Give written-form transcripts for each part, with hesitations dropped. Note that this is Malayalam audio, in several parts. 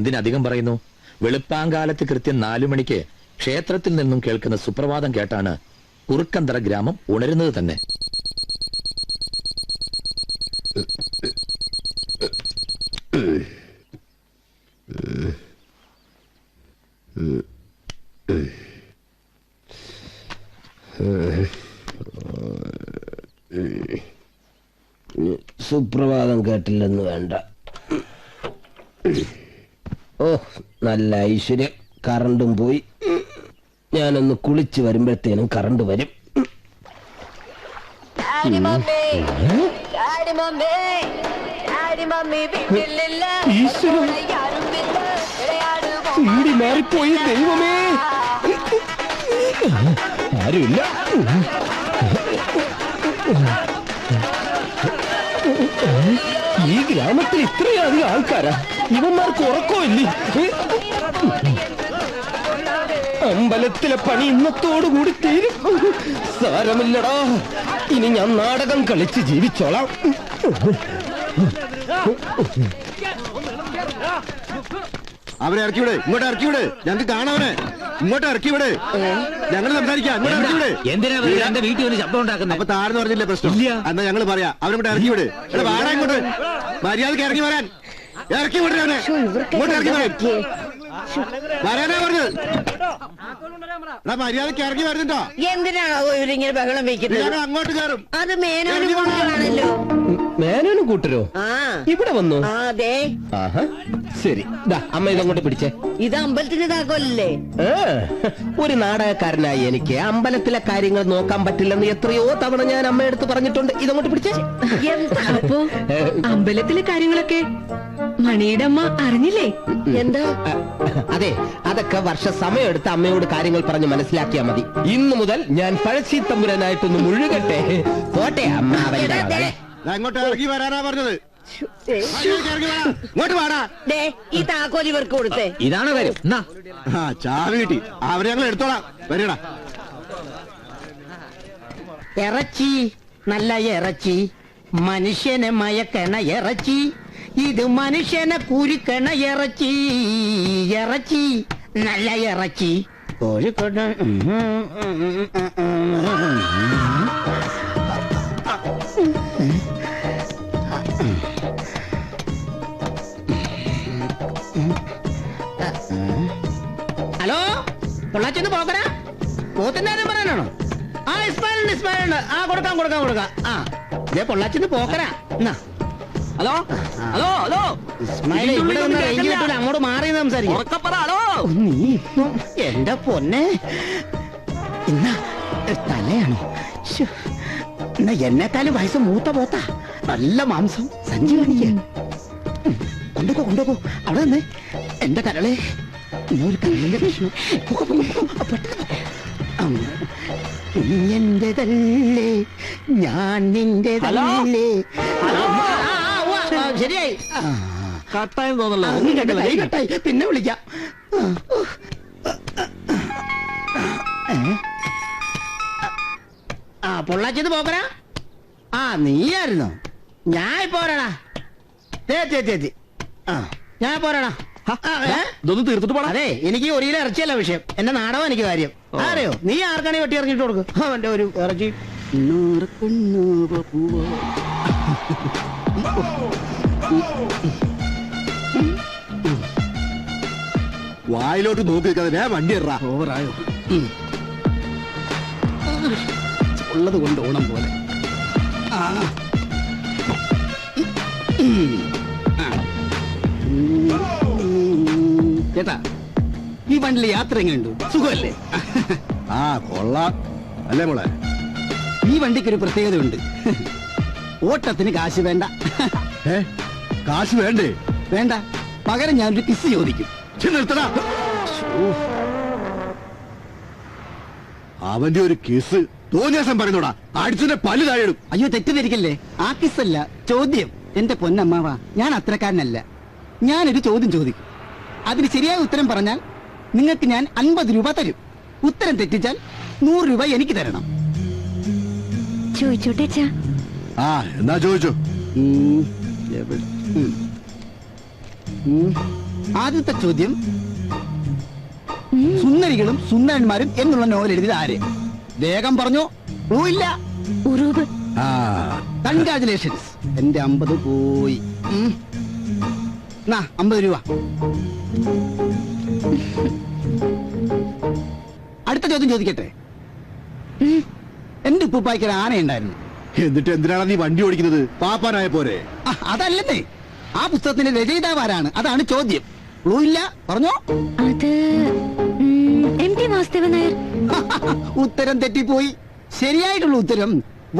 എന്തിനധികം പറയുന്നു? വെളുപ്പാങ്കാലത്ത് കൃത്യം 4 മണിക്ക് ക്ഷേത്രത്തിൽ നിന്നും കേൾക്കുന്ന സുപ്രഭാതം കേട്ടാണ് കുറുക്കന്തറ ഗ്രാമം ഉണരുന്നത് തന്നെ. സുപ്രഭാതം കേട്ടില്ലെന്ന് വേണ്ട. ഓ, നല്ല ഐശ്വര്യം. കറണ്ടും പോയി. ഞാനൊന്ന് കുളിച്ച് വരുമ്പോഴത്തേനും കറണ്ട് വരും. മാറിപ്പോയി ദൈവമേ, ആരുമില്ല. ഈ ഗ്രാമത്തിൽ ഇത്രയധികം ആൾക്കാരാ. ഇവന്മാർക്ക് ഉറക്കമില്ലേ? അമ്പലത്തിലെ പണി ഇന്നത്തോടുകൂടി തീരും. സാരമില്ലടാ, ഇനി ഞാൻ നാടകം കളിച്ച് ജീവിച്ചോളാം. അവരെ ഇറക്കിവിട്, ഇങ്ങോട്ട് ഇറക്കിവിട്. ഞങ്ങൾക്ക് കാണാവനെ ഇങ്ങോട്ട് ഇറക്കിവിട്. ഞങ്ങൾ സംസാരിക്കാം. ഇങ്ങോട്ട് ഇറക്കിവിട്. എന്തിനാ എന്റെ വീട്ടിൽ ഒരു ശബ്ദം ഉണ്ടാക്കുന്നത്? അപ്പൊ താഴ്ന്നു പറഞ്ഞില്ലേ പ്രശ്നം? എന്നാ ഞങ്ങൾ പറയാം. അവരെ ഇറക്കിവിട്. വാടാ ഇങ്ങോട്ട്. മര്യാദക്ക് ഇറങ്ങി വരാൻ. ഇറക്കി വിടേ അവനെ. ഇങ്ങോട്ട് ഇറക്കി വരാൻ. വരാനാ പറഞ്ഞത്. മര്യാദക്ക് ഇറങ്ങി വരുന്നുണ്ടോ? എന്തിനാണോ ഇവരിങ്ങനെ ബഹളം വയ്ക്കുന്നത്? ഞങ്ങൾ അങ്ങോട്ട് കയറും. അത് മേനോനാണല്ലോ. മേനോനും കൂട്ടരോ ഇവിടെ വന്നു? അതെ. ശരി, അമ്മ ഇതങ്ങോട്ട് പിടിച്ചേ. ഇത് അമ്പലത്തിന്റെ താക്കോലല്ലേ? ഒരു നാടകക്കാരനായി എനിക്ക് അമ്പലത്തിലെ കാര്യങ്ങൾ നോക്കാൻ പറ്റില്ലെന്ന് എത്രയോ തവണ ഞാൻ അമ്മയെടുത്ത് പറഞ്ഞിട്ടുണ്ട്. ഇതങ്ങോട്ട് പിടിച്ചേ. അപ്പോ അമ്പലത്തിലെ കാര്യങ്ങളൊക്കെ മണിയുടെ അമ്മ അറിഞ്ഞില്ലേ? എന്താ? അതെ, അതൊക്കെ വർഷ സമയമെടുത്ത് അമ്മയോട് കാര്യങ്ങൾ പറഞ്ഞ് മനസ്സിലാക്കിയാൽ മതി. ഇന്നു മുതൽ ഞാൻ പഴശ്ശി തമ്പുരാനായിട്ടൊന്ന് മുഴുകട്ടെ. പോട്ടെ അമ്മ. അവന്റെ അങ്ങോട്ട് ഇറങ്ങി വരാനാ പറഞ്ഞത്. ഇങ്ങോട്ട് വാടാ. ഈ താക്കോൽ ഇവർക്ക് കൊടുത്തേ. ഇതാണ് കാര്യം. ചാവി കിട്ടി. അവരെ ഞങ്ങൾ എടുത്തോളാം. വരടാ. ഇറച്ചി, നല്ല ഇറച്ചി, മനുഷ്യനെ മയക്കണ ഇറച്ചി, ഇത് മനുഷ്യനെ കുരുക്കണ ഇറച്ചി. ഇറച്ചി, നല്ല ഇറച്ചി, കോഴിക്കോട്. ഹലോ, പൊള്ളാച്ചിന്ന് പോകരാ? പോത്തിന്റെ കാര്യം പറയാനാണോ? ആ, ഇസ്മായിലുണ്ട്, ഇസ്മായിലുണ്ട്. ആ, കൊടുക്കാം കൊടുക്കാം കൊടുക്കാം. ആ, ഇതേ പൊള്ളാച്ചിന്ന് പോക്കരാ. എന്നാ ഹലോ ഹലോ ഹലോ ഇസ്മായിലെ, ഇവിടെ ഒന്ന് റേഞ്ച് കിട്ടില്ല. അങ്ങോട്ട് മാറി സംസാരിക്കും. നീ ഇപ്പൊ എന്റെ പൊന്നെ. എന്നാ തലയാണോ? എന്നാ എന്നെക്കാളും വയസ്സ് മൂത്ത പോത്താ. നല്ല മാംസം. സഞ്ചി കാണിക്ക. കൊണ്ടുപോ കൊണ്ടുപോ. അവിടെ നിന്ന് എന്റെ കരളെ ഒരു കരളിന്റെ പ്രശ്നം. എന്റേതല്ലേ ഞാൻ നിന്റേതല്ലേ. ശരിയായി. കട്ടായി തോന്നല്ലോ. കട്ടായി. പിന്നെ വിളിക്കാം. ആ, പൊള്ളാച്ചിന്ന് പോകരാ? ആ, നീയായിരുന്നോ? ഞാൻ പോരാടാ. ചേച്ചി, ആ, ഞാൻ പോരാടാ. ഇതൊന്ന് തീർത്തിട്ട് പോടാ. അതെ, എനിക്ക് ഒരു കിലോ ഇറച്ചിയല്ല വിഷയം. എന്റെ നാടകം എനിക്ക് കാര്യം. അറിയോ? നീ ആർക്കാണെ വെട്ടി ഇറങ്ങിട്ട് കൊടുക്കും. അവന്റെ ഒരു ഇറച്ചി. വായിലോട്ട് നോക്കി നിൽക്കാതെ വണ്ടി ഇറാ. ഓവറായോ? ഉള്ളത് കൊണ്ട് ഓണം പോലെ. ചേട്ടാ, ഈ വണ്ടിയിൽ യാത്ര എങ്ങനെയുണ്ട്? സുഖമല്ലേ? ആ, കൊള്ളാം അല്ലേ മോളെ? ഈ വണ്ടിക്ക് ഒരു പ്രത്യേകതയുണ്ട്. ഓട്ടത്തിന് കാശ് വേണ്ട. കാശ് വേണ്ടേ? വേണ്ട. പകരം ഞാനൊരു കിസ് ചോദിക്കും. നിർത്തടാ. അവന്റെ ഒരു കിസ് തോന്നിയാസം പറയുന്നോടാ. അടിച്ചതിന്റെ പല്ല് താഴെടും. അയ്യോ, തെറ്റിദ്ധരിക്കല്ലേ. ആ കിസ്സല്ല, ചോദ്യം. എന്റെ പൊന്നമ്മാവാ, ഞാൻ അത്രക്കാരനല്ല. ഞാനൊരു ചോദ്യം ചോദിക്കും. അതിന് ശരിയായ ഉത്തരം പറഞ്ഞാൽ നിങ്ങൾക്ക് ഞാൻ 50 രൂപ തരും. ഉത്തരം തെറ്റിച്ചാൽ 100 രൂപ എനിക്ക് തരണം. ചോദിച്ചോട്ടെ. ആ, എന്നാ ചോദിച്ചു. ആദ്യത്തെ ചോദ്യം, സുന്ദരികളും സുന്ദരന്മാരും എന്നുള്ള നോവൽ എഴുതിയത് ആര്? വേഗം പറഞ്ഞു. ഇല്ല. ഉറൂബ്. കൺഗ്രാചുലേഷൻസ്. എന്റെ 50 പോയി. 50 രൂപ. അടുത്ത ചോദ്യം ചോദിക്കട്ടെ. എന്റെ ഉപ്പുപ്പായ്ക്ക് ഒരു ആനയുണ്ടായിരുന്നു. എന്നിട്ട് എന്തിനാണ് നീ വണ്ടി ഓടിക്കുന്നത്? പാപ്പാനായ പോരെ? അതല്ലെന്നേ, ആ പുസ്തകത്തിന്റെ രചയിതാവ് ആരാണ്? അതാണ് ചോദ്യം. ഇല്ല. പറഞ്ഞോ. അത് MT വാസുദേവൻ നായർ. ഉത്തരം തെറ്റിപ്പോയി. ശരിയായിട്ടുള്ള ഉത്തരം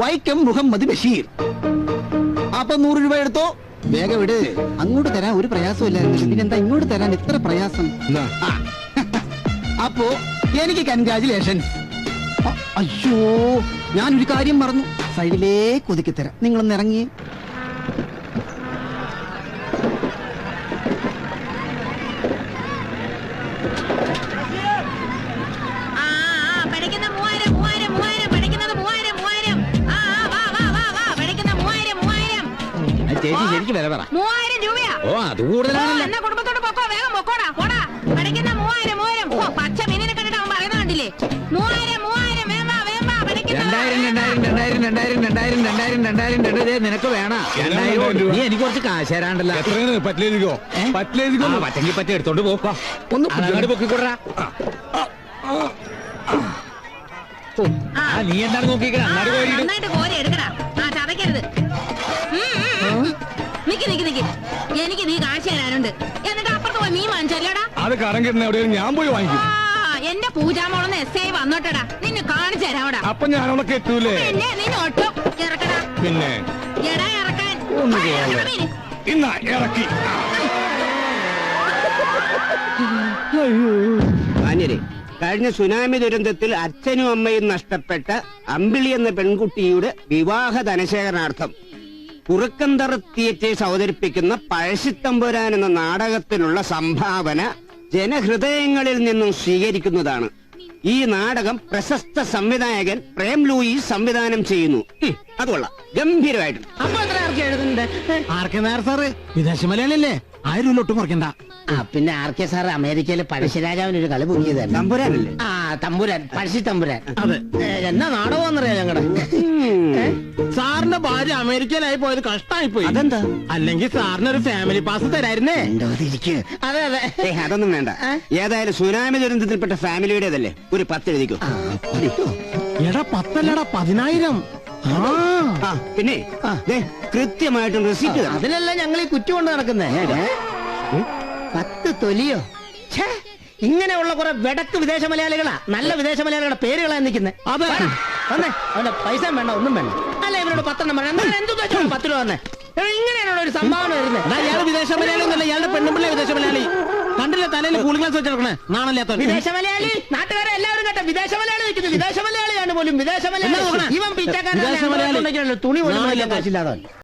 വൈക്കം മുഹമ്മദ് ബഷീർ. അപ്പൊ 100 രൂപ എടുത്തോ. വേഗം വിട്. അങ്ങോട്ട് തരാൻ ഒരു പ്രയാസമില്ലായിരുന്നു, പിന്നെന്താ ഇങ്ങോട്ട് തരാൻ ഇത്ര പ്രയാസം? ആ. അപ്പോ എനിക്ക് കൺഗ്രാചുലേഷൻസ്. അയ്യോ, ഞാനൊരു കാര്യം മറന്നു. സൈഡിലേക്ക് ഒതുക്കി തരാം. നിങ്ങളൊന്ന് ഇറങ്ങി. ചേച്ചി ശരിക്കും വില പറ. 3000 രൂപയാ. ഓ, അത് കൂടുതലാണല്ലോ. എന്നാ കുടുംബത്തോട് പൊക്കോ, വേഗം പൊക്കോടാ, പോടാ. പഠിക്കുന്ന 3000. ഓ, പച്ച മീനിനെ കണ്ടിട്ട് അവൻ പറയുന്ന കണ്ടില്ലേ? 3000, വേമ്പാ, പഠിക്കുന്ന 2000 നിനക്ക് വേണം. 2000 നീ എനിക്ക് കുറച്ച് കാശ് തരാണ്ടല്ലോ. പറ്റിലേക്കോ പറ്റെങ്കിൽ പറ്റി എടുത്തോണ്ട് പോക്കോ. ഒന്ന് അങ്ങോട്ട് പൊക്കിക്കൊടാ. നീ എന്താണ് നോക്കിക്കണ? നന്നായിട്ട് കോരി എടുക്കടാ. ആ, ചതയ്ക്കരുത്. നിക്ക്. എനിക്ക് നീ കാശ് തരാനുണ്ട്. എന്നിട്ട് അപ്പുറത്ത് പോയി മീൻ വാങ്ങിച്ചല്ലോടാ. അത് കടം കിട്ടുന്ന എവിടെയും ഞാൻ പോയി വാങ്ങിക്കും. എന്റെ പൂജാമോളന്ന് SI വന്നോട്ടടാ. നിന്നെ കാണിച്ചു തരാവടാ. അപ്പൊ ഞാനവിടെ എത്തൂലേ? പിന്നെ നിന്നെ ഒട്ടും ഇറക്കടാ. പിന്നെ എടാ ഇറക്കാൻ. ഇന്ന ഇറക്കി. മാന്യരെ, കഴിഞ്ഞ സുനാമി ദുരന്തത്തിൽ അച്ഛനും അമ്മയും നഷ്ടപ്പെട്ട അമ്പിളി എന്ന പെൺകുട്ടിയുടെ വിവാഹ ധനശേഖരണാർത്ഥം കുറുക്കന്തറ തിയേറ്റേഴ്സ് അവതരിപ്പിക്കുന്ന പഴശ്ശിത്തമ്പുരാൻ എന്ന നാടകത്തിനുള്ള സംഭാവന ജനഹൃദയങ്ങളിൽ നിന്നും സ്വീകരിക്കുന്നതാണ്. ഈ നാടകം പ്രശസ്ത സംവിധായകൻ പ്രേം ലൂയിസ് സംവിധാനം ചെയ്യുന്നു. അതുകൊള്ള ഗംഭീരമായിട്ട്. അപ്പൊ എത്ര ആർക്ക് എഴുതുന്നുണ്ട്? ആർക്കെ നേർ സാറ് വിദേശ മലയാളിയല്ലേ? 1000 രൂപ ഒട്ടും കുറയ്ക്കണ്ട. പിന്നെ RK സാർ അമേരിക്കയിലെ പഴശ്ശിരാജാവിന് ഒരു കളി പൊങ്ങിയതല്ല. തമ്പുരാനല്ലേ? തമ്പുരാൻ, പഴശ്ശി തമ്പുരാൻ. എന്നാ നാടകമെന്നറിയാം ഞങ്ങളുടെ. സാറിന്റെ ഭാര്യ അമേരിക്കയിലായി പോയത് കഷ്ടമായി പോയി. അതെന്താ? അല്ലെങ്കിൽ സാറിന് ഒരു ഫാമിലി പാസ് തരായിരുന്നേ. അതെ. അതൊന്നും വേണ്ട. ഏതായാലും സുനാമി ദുരന്തത്തിൽപ്പെട്ട ഫാമിലിയുടേതല്ലേ, ഒരു 10 എഴുതിക്കോ. എടാ 10 അല്ലടാ 10000. പിന്നെ കൃത്യമായിട്ടും റെസിപ്റ്റ്. അതിനല്ല ഞങ്ങൾ ഈ കുറ്റി കൊണ്ട് നടക്കുന്നേ. 10 തൊലിയോ? ഇങ്ങനെയുള്ള കുറെ വെടക്ക് വിദേശ മലയാളികളാ, നല്ല വിദേശ മലയാളികളുടെ പേരുകളാ നിൽക്കുന്നത്. അതെ, വന്നേ. അവന്റെ പൈസ വേണ്ട, ഒന്നും വേണ്ട. അല്ല ഇവരോട് 10 വേണം. എന്ത് 10 രൂപ വന്നേ? ഇങ്ങനെയാണോ ഒരു സംഭാവന വരുന്നത്? ഇയാള് വിദേശ മലയാളി ഒന്നല്ല, ഇയാളുടെ പെണ്ണുമ്പിള്ള വിദേശ മലയാളി. കണ്ടില്ല തലയിൽ കൂളിംഗ് ഗ്ലാസ് വെച്ചെടുക്കണേ, നാണല്ലാത്ത വിദേശ മലയാളി. നാട്ടുകാരെ എല്ലാവരും കേട്ടോ, വിദേശ മലയാളി നിൽക്കുന്നു. വിദേശ മലയാളിയാണ് പോലും. വിദേശ മലയാളി. ഇവൻ പിച്ചക്കാരൻ. വിദേശ മലയാളി തുണി പോലും കാശില്ലാതെ